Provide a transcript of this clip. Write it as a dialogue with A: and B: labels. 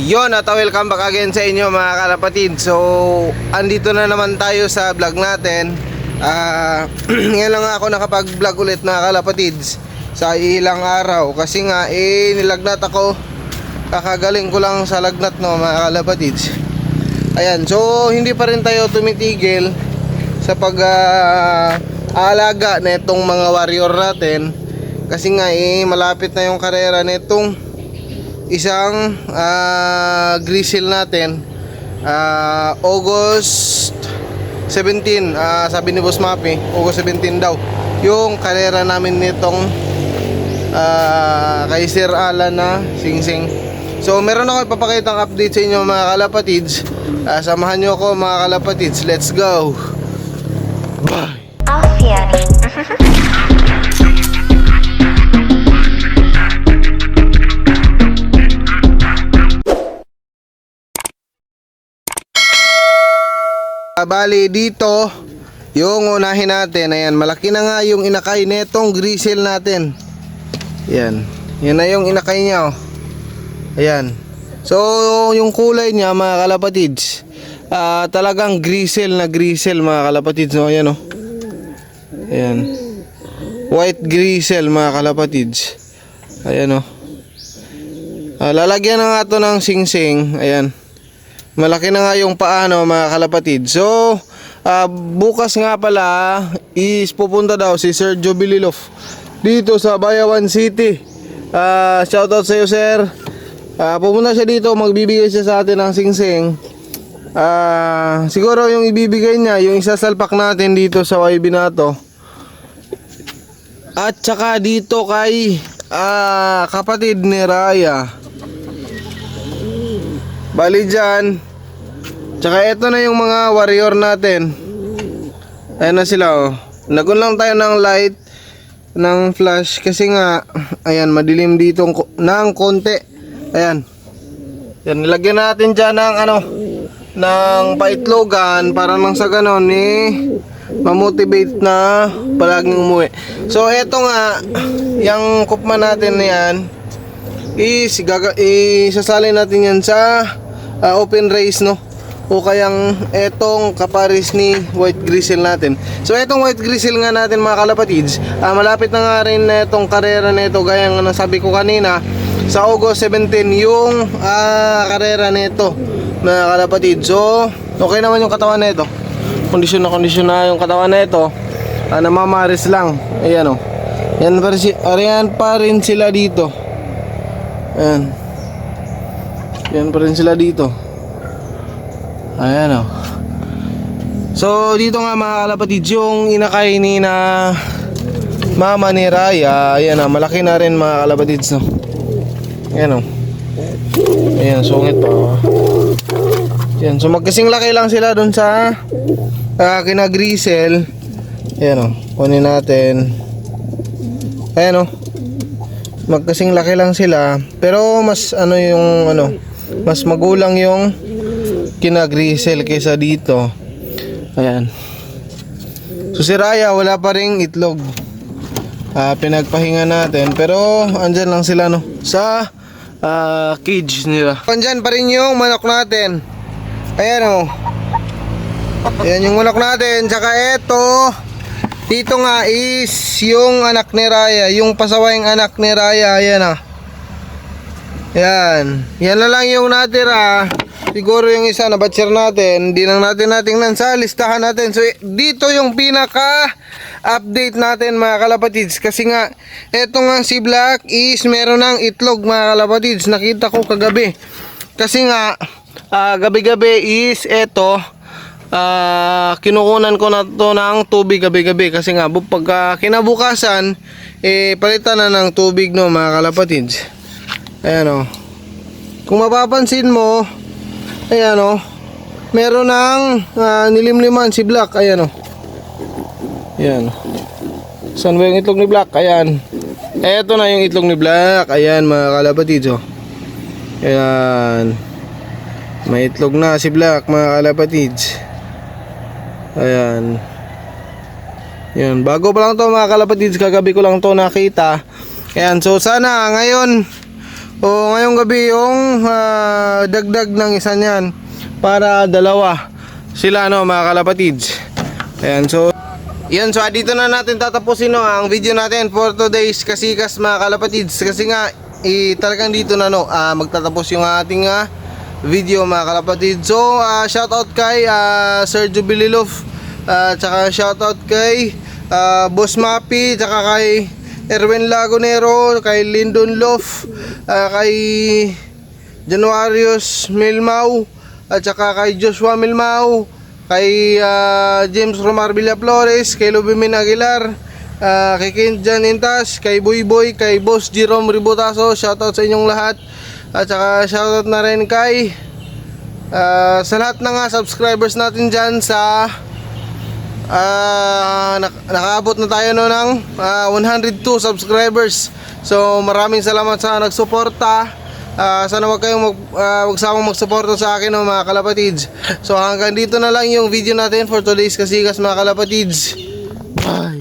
A: Yon at welcome back again sa inyo mga kalapatid. So, andito na naman tayo sa vlog natin. Ngayon lang ako nakapag-vlog ulit mga kalapatids sa ilang araw. Kasi nga, nilagnat ako. Kakagaling ko lang sa lagnat no mga kalapatids. Ayan, so hindi pa rin tayo tumitigil sa pag-aalaga na itong mga warrior natin. Kasi nga, malapit na yung karera na itong isang grizzle natin. August 17, sabi ni Boss Mapi, August 17 daw yung karera namin nitong kay Sir Alan na Singsing. So meron ako ipapakitang update sa inyo mga kalapatids. Samahan nyo ako mga kalapatids. Let's go. Bye. Bali dito yung unahin natin. Ayan, malaki na nga yung inakay netong grizzle natin. Ayan, yan na yung inakay niya oh. Ayan. So yung kulay niya mga kalapatids, talagang grizzle na grizzle mga kalapatids no? Ayan oh. Ayan, white grizzle mga kalapatids. Ayan oh. Lalagyan na nga to ng singsing. Ayan, malaki na nga yung paano mga kalapatid. So bukas nga pala is pupunta daw si Sir Jobililof dito sa Bayawan City. Shoutout sa iyo sir. Pupunta siya dito, magbibigay siya sa atin ng singsing. Siguro yung ibibigay niya, yung isasalpak natin dito sa YB na to. At saka dito kay kapatid ni Raya. Bali dyan. Tsaka eto na yung mga warrior natin. Ayan na sila oh. Nagun lang tayo ng light, ng flash. Kasi nga, ayan, madilim dito ng konti. Ayan. Yan, nilagyan natin dyan ng ng paitlogan. Para nang sa ganon mamotivate na palaging umuwi. So eto nga, yung kupman natin na yan isasali natin yan sa open race no, o kayang etong kaparis ni white grizzle natin. So etong white grizzle nga natin mga kalapatids, malapit na nga rin na etong karera na ito, gaya nga sabi ko kanina, sa August 17 yung karera na ito mga kalapatids. So okay naman yung katawan na ito, kondisyon na yung katawan na ito, namamaris lang. Ayan o, yan pa rin sila dito. Ayan, yan pa rin sila dito. Ayan o. So dito nga mga kalapatids yung inakay ni na mama ni Raya. Ayan o, malaki na rin mga kalapatids no. Ayan o. Ayan, sungit pa o. Ayan, so magkasing laki lang sila dun sa kina grizzle. Ayan o, kunin natin. Ayan o, magkasing laki lang sila, pero mas mas magulang yung kina grizzle kaysa dito. Ayan. So si Raya wala pa ring itlog. Pinagpahinga natin, pero andyan lang sila no sa cage nila. Andyan pa rin yung manok natin. Ayan o. Ayan yung manok natin. Tsaka eto, dito nga is yung anak ni Raya, yung pasawayang anak ni Raya. Ayan ah. Yan. Yan na lang yung natira. Siguro yung isa na batcher natin, hindi lang natin natingnan sa listahan natin. So dito yung pinaka update natin mga kalapatids. Kasi nga eto nga si Black is meron ng itlog mga kalapatids. Nakita ko kagabi. Kasi nga gabi-gabi is eto, kinukunan ko na to ng tubig gabi-gabi. Kasi nga pagka kinabukasan palitan na ng tubig no mga kalapatids. Ayan o, kung mapapansin mo, ayan o, meron ng nilimliman si Black. Ayan o, ayan. Saan ba yung itlog ni Black? Ayan, eto na yung itlog ni Black. Ayan mga kalapatids o. Ayan, may itlog na si Black mga kalapatids. Ayan. Yan, bago pa lang to mga kalapatids, kagabi ko lang to nakita. Ayan, so sana ngayon O ngayong gabi yung dagdag ng isa niyan para dalawa sila mga kalapatids. Ayan, so dito na natin tatapusin ang video natin for today's kasikas mga kalapatids. Kasi nga talagang dito na magtatapos yung ating video mga kalapatids. So shoutout kay Sir Jubililov, tsaka shoutout kay Boss Mapi, tsaka kay Erwin Lagunero, kay Lyndon Lof, kay Januarius Milmau, at tsaka kay Joshua Milmau, kay James Romar Villaflores, kay Lubimin Aguilar, kay Kenjan Intas, kay Boy Boy, kay Boss Jerome Ributaso. Shoutout sa inyong lahat. At saka shoutout na rin kay sa lahat ng subscribers natin dyan sa nakaabot na tayo ng 102 subscribers. So maraming salamat sa nagsuporta. Sana wag kayong magsamang magsuporta sa akin mga kalapatids. So hanggang dito na lang yung video natin for today's kasikas mga kalapatids. Bye.